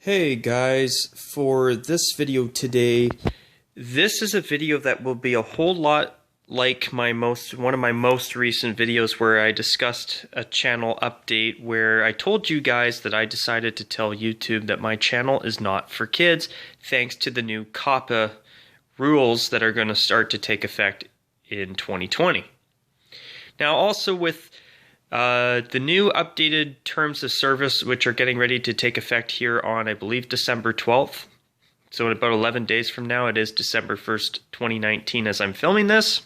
Hey guys, for this video today, this is a video that will be a whole lot like one of my most recent videos where I discussed a channel update where I told you guys that I decided to tell YouTube that my channel is not for kids thanks to the new COPPA rules that are going to start to take effect in 2020. Now also with the new updated terms of service, which are getting ready to take effect here on, I believe, December 12th. So in about 11 days from now, it is December 1st, 2019 as I'm filming this.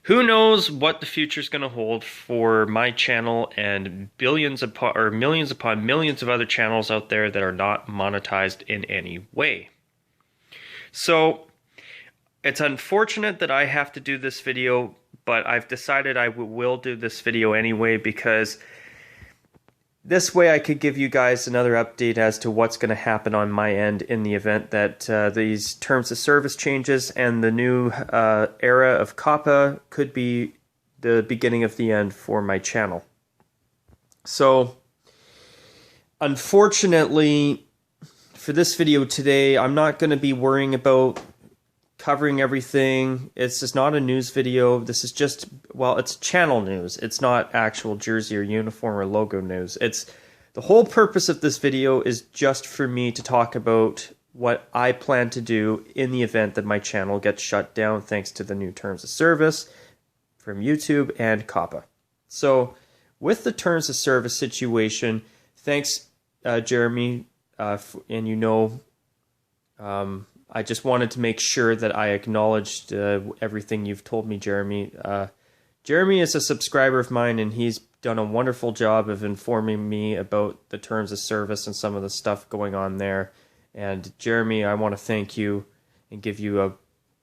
Who knows what the future is going to hold for my channel and millions upon millions of other channels out there that are not monetized in any way. So it's unfortunate that I have to do this video, but I've decided I will do this video anyway because this way I could give you guys another update as to what's going to happen on my end in the event that these terms of service changes and the new era of COPPA could be the beginning of the end for my channel. So, unfortunately, for this video today, I'm not going to be worrying about covering everything. It's just not a news video. This is just, well, it's channel news. It's not actual jersey or uniform or logo news. It's the whole purpose of this video is just for me to talk about what I plan to do in the event that my channel gets shut down thanks to the new terms of service from YouTube and COPPA. So with the terms of service situation, thanks Jeremy, and you know, I just wanted to make sure that I acknowledged everything you've told me, Jeremy. Jeremy is a subscriber of mine, and he's done a wonderful job of informing me about the terms of service and some of the stuff going on there. And Jeremy, I want to thank you and give you a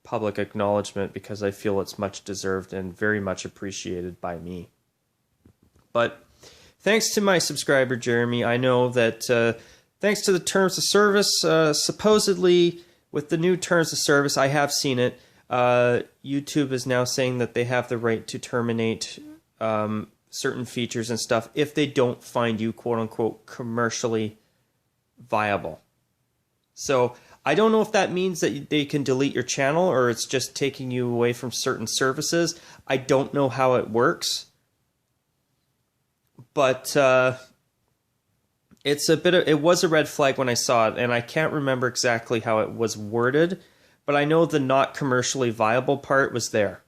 public acknowledgement because I feel it's much deserved and very much appreciated by me. But thanks to my subscriber, Jeremy, I know that thanks to the terms of service, supposedly with the new terms of service, I have seen it. YouTube is now saying that they have the right to terminate certain features and stuff if they don't find you, quote unquote, commercially viable. So I don't know if that means that they can delete your channel or it's just taking you away from certain services. I don't know how it works. But it was a red flag when I saw it, and I can't remember exactly how it was worded, but I know the not commercially viable part was there.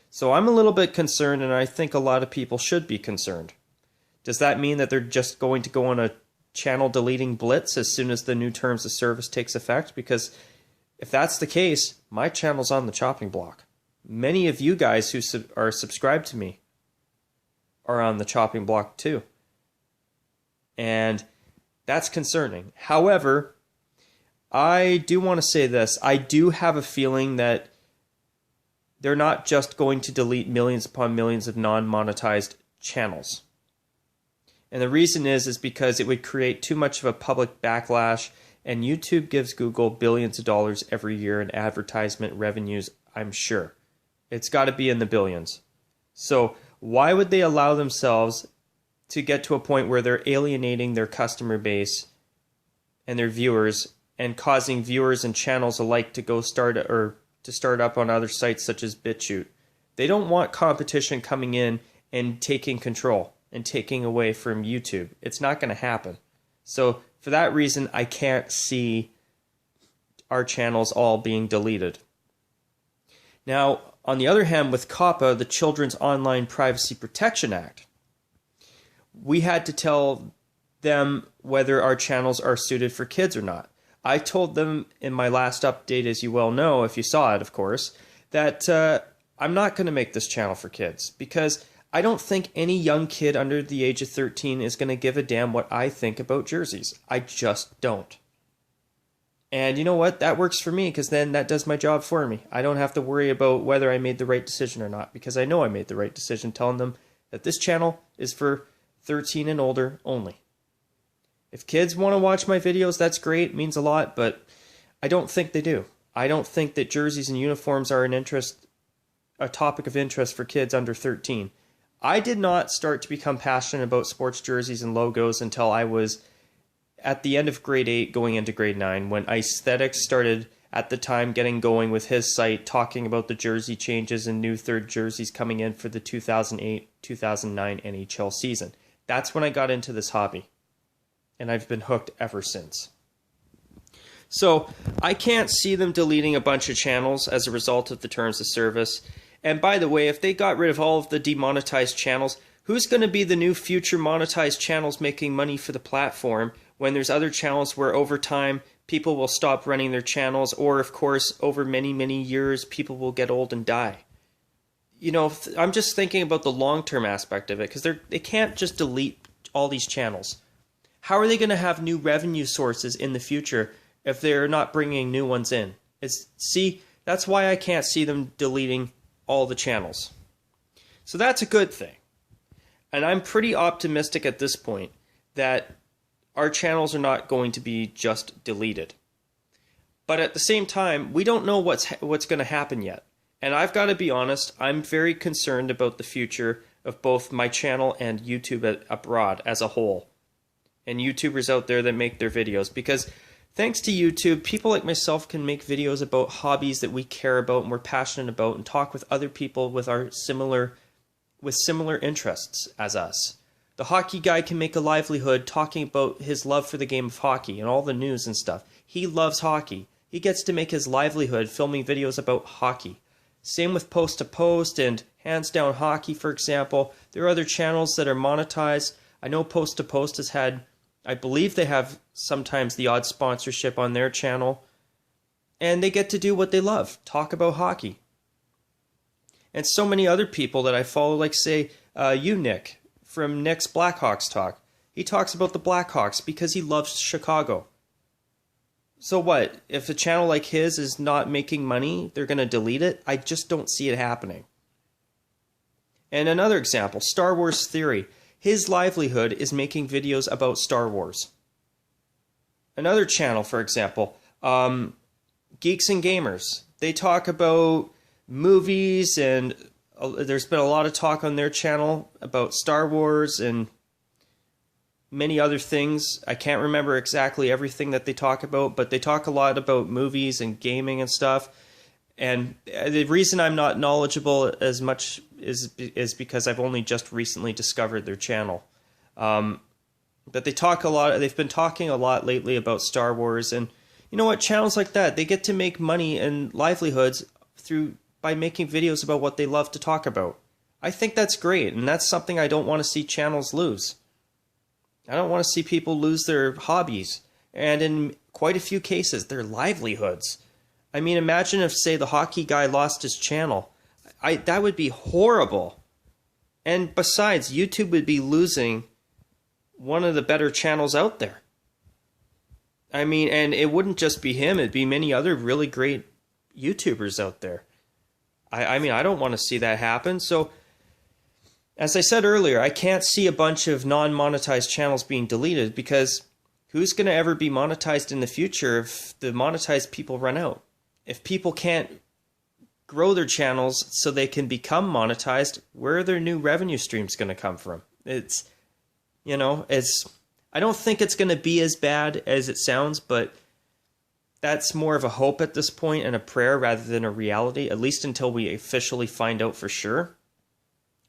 So I'm a little bit concerned, and I think a lot of people should be concerned. Does that mean that they're just going to go on a channel deleting blitz as soon as the new terms of service takes effect? Because if that's the case, my channel's on the chopping block. Many of you guys who are subscribed to me are on the chopping block too. And that's concerning. However, I do want to say this. I do have a feeling that they're not just going to delete millions upon millions of non-monetized channels. And the reason is because it would create too much of a public backlash, and YouTube gives Google billions of dollars every year in advertisement revenues, I'm sure. It's got to be in the billions. So why would they allow themselves to get to a point where they're alienating their customer base and their viewers and causing viewers and channels alike to go start up on other sites such as BitChute? They don't want competition coming in and taking control and taking away from YouTube. It's not going to happen. So for that reason, I can't see our channels all being deleted. Now, on the other hand, with COPPA, the Children's Online Privacy Protection Act, we had to tell them whether our channels are suited for kids or not. I told them in my last update, as you well know, if you saw it, of course, that I'm not going to make this channel for kids because I don't think any young kid under the age of 13 is going to give a damn what I think about jerseys. I just don't. And you know what? That works for me because then that does my job for me. I don't have to worry about whether I made the right decision or not because I know I made the right decision telling them that this channel is for 13 and older only. If kids want to watch my videos, that's great, it means a lot, but I don't think they do. I don't think that jerseys and uniforms are a topic of interest for kids under 13. I did not start to become passionate about sports jerseys and logos until I was at the end of grade 8 going into grade 9 when Aesthetics started at the time getting going with his site, talking about the jersey changes and new third jerseys coming in for the 2008-2009 NHL season. That's when I got into this hobby, and I've been hooked ever since. So I can't see them deleting a bunch of channels as a result of the terms of service. And by the way, if they got rid of all of the demonetized channels, who's going to be the new future monetized channels making money for the platform when there's other channels where over time people will stop running their channels, or of course over many, many years people will get old and die? You know, I'm just thinking about the long-term aspect of it, because they can't just delete all these channels. How are they going to have new revenue sources in the future if they're not bringing new ones in? See, that's why I can't see them deleting all the channels. So that's a good thing. And I'm pretty optimistic at this point that our channels are not going to be just deleted. But at the same time, we don't know what's going to happen yet. And I've got to be honest, I'm very concerned about the future of both my channel and YouTube abroad as a whole. And YouTubers out there that make their videos. Because thanks to YouTube, people like myself can make videos about hobbies that we care about and we're passionate about, and talk with other people with similar interests as us. The hockey guy can make a livelihood talking about his love for the game of hockey and all the news and stuff. He loves hockey. He gets to make his livelihood filming videos about hockey. Same with Post to Post and Hands Down Hockey, for example. There are other channels that are monetized. I know Post to Post has had, I believe they have sometimes the odd sponsorship on their channel. And they get to do what they love, talk about hockey. And so many other people that I follow, like say you, Nick, from Nick's Blackhawks Talk. He talks about the Blackhawks because he loves Chicago. So what? If a channel like his is not making money, they're going to delete it? I just don't see it happening. And another example, Star Wars Theory. His livelihood is making videos about Star Wars. Another channel, for example, Geeks and Gamers. They talk about movies, and there's been a lot of talk on their channel about Star Wars and many other things. I can't remember exactly everything that they talk about, but they talk a lot about movies and gaming and stuff. And the reason I'm not knowledgeable as much is because I've only just recently discovered their channel. But they talk a lot. They've been talking a lot lately about Star Wars, and you know what? Channels like that, they get to make money and livelihoods by making videos about what they love to talk about. I think that's great, and that's something I don't want to see channels lose. I don't want to see people lose their hobbies, and in quite a few cases, their livelihoods. I mean, imagine if, say, the hockey guy lost his channel. That would be horrible. And besides, YouTube would be losing one of the better channels out there. I mean, and it wouldn't just be him, it'd be many other really great YouTubers out there. I mean, I don't want to see that happen. So, as I said earlier, I can't see a bunch of non-monetized channels being deleted, because who's going to ever be monetized in the future if the monetized people run out? If people can't grow their channels so they can become monetized, where are their new revenue streams going to come from? I don't think it's going to be as bad as it sounds, but that's more of a hope at this point and a prayer rather than a reality, at least until we officially find out for sure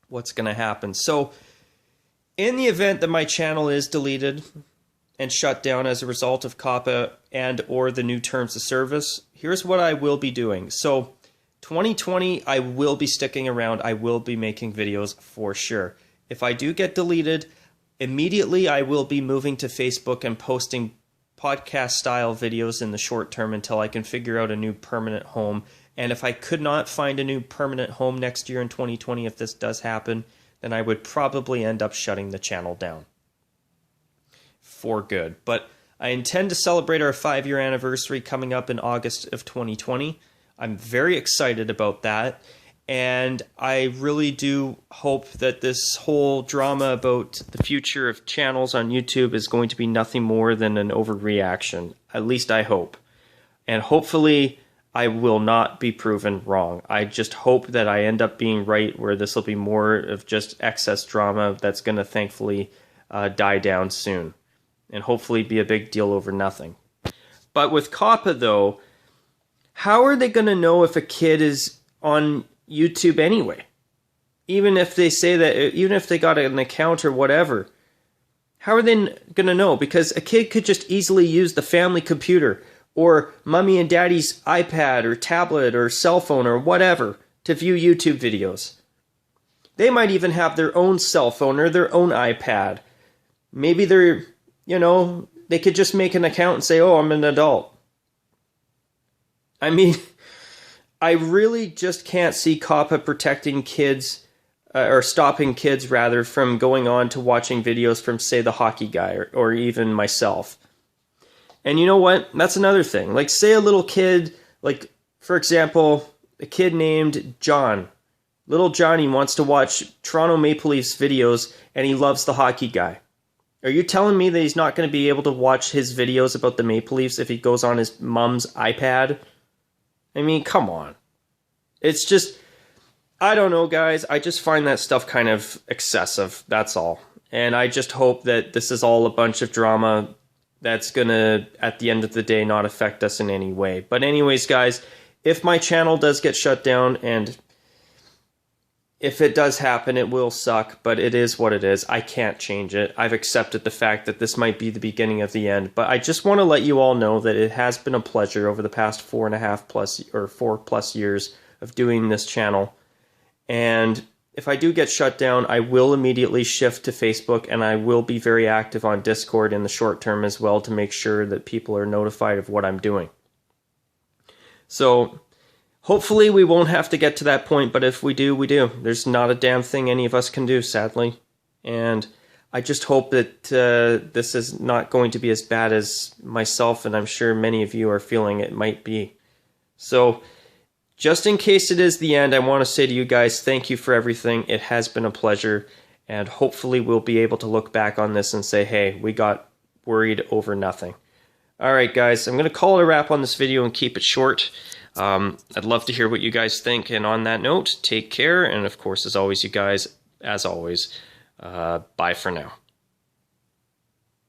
what's going to happen. So, in the event that my channel is deleted and shut down as a result of COPPA and or the new terms of service, here's what I will be doing. So, 2020, I will be sticking around. I will be making videos for sure. If I do get deleted, immediately I will be moving to Facebook and posting podcast-style videos in the short term until I can figure out a new permanent home. And if I could not find a new permanent home next year in 2020, if this does happen, then I would probably end up shutting the channel down for good. But I intend to celebrate our 5-year anniversary coming up in August of 2020. I'm very excited about that. And I really do hope that this whole drama about the future of channels on YouTube is going to be nothing more than an overreaction. At least I hope. And hopefully I will not be proven wrong. I just hope that I end up being right, where this will be more of just excess drama that's going to thankfully die down soon. and hopefully be a big deal over nothing. But with COPPA, though, how are they going to know if a kid is on YouTube anyway? Even if they say that, even if they got an account or whatever, how are they going to know? Because a kid could just easily use the family computer or mommy and daddy's iPad or tablet or cell phone or whatever to view YouTube videos. They might even have their own cell phone or their own iPad. Maybe they're, they could just make an account and say, oh, I'm an adult. I mean, I really just can't see COPPA protecting kids, or stopping kids rather, from going on to watching videos from, say, the hockey guy or even myself. And you know what? That's another thing. Like, say a little kid, like, for example, a kid named John. Little Johnny wants to watch Toronto Maple Leafs videos, and he loves the hockey guy. Are you telling me that he's not going to be able to watch his videos about the Maple Leafs if he goes on his mom's iPad? I mean, come on. It's just, I don't know, guys. I just find that stuff kind of excessive. That's all. And I just hope that this is all a bunch of drama that's going to, at the end of the day, not affect us in any way. But anyways, guys, if my channel does get shut down, and if it does happen, it will suck, but it is what it is. I can't change it. I've accepted the fact that this might be the beginning of the end, but I just want to let you all know that it has been a pleasure over the past 4+ years of doing this channel. And if I do get shut down, I will immediately shift to Facebook, and I will be very active on Discord in the short term as well to make sure that people are notified of what I'm doing. So hopefully we won't have to get to that point, but if we do, we do. There's not a damn thing any of us can do, sadly. And I just hope that this is not going to be as bad as myself, and I'm sure many of you are feeling it might be. So just in case it is the end, I want to say to you guys, thank you for everything. It has been a pleasure, and hopefully we'll be able to look back on this and say, hey, we got worried over nothing. All right, guys, I'm going to call it a wrap on this video and keep it short. I'd love to hear what you guys think, and on that note, take care, and of course, as always, you guys, as always, bye for now.